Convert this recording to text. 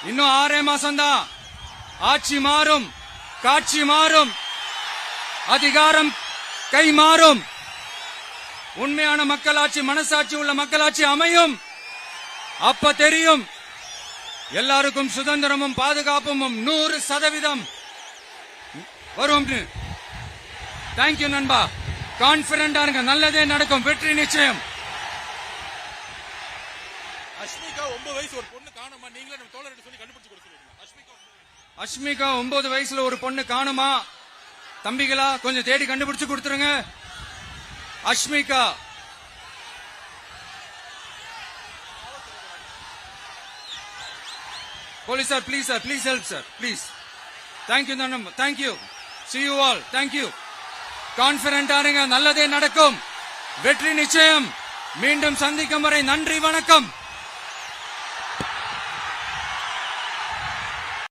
இன்னும் 6 மாசம்தான். ஆட்சி மாறும், காட்சி மாறும், அதிகாரம் கை மாறும். உண்மையான மக்களாட்சி, மனசாட்சி உள்ள மக்களாட்சி அமையும். அப்ப தெரியும் எல்லாருக்கும் சுதந்திரமும் பாதுகாப்பும் 100% வரும். தேங்க்யூ நண்பா. கான்பிடண்டா இருங்க, நல்லதே நடக்கும், வெற்றி நிச்சயம். அஷ்மிகா 9 வயசு ஒரு பொண்ணு காணுமா, நீங்களே நம்ம தோழர்கிட்ட சொல்லி கண்டுபிடிச்சு கொடுத்துருக்கீங்க. அஷ்மிகா 9 வயசுல ஒரு பொண்ணு காணுமா, தம்பிகளா கொஞ்சம் தேடி கண்டுபிடிச்சு கொடுத்துருங்க. Ashmika police sir, please sir, please help sir, please. Thank you நண்பா, thank you. See you all. Thank you. கான்பிடண்டா இருங்க, நல்லதே நடக்கும், வெற்றி நிச்சயம். மீண்டும் சந்திக்கும் வரை நன்றி, வணக்கம்.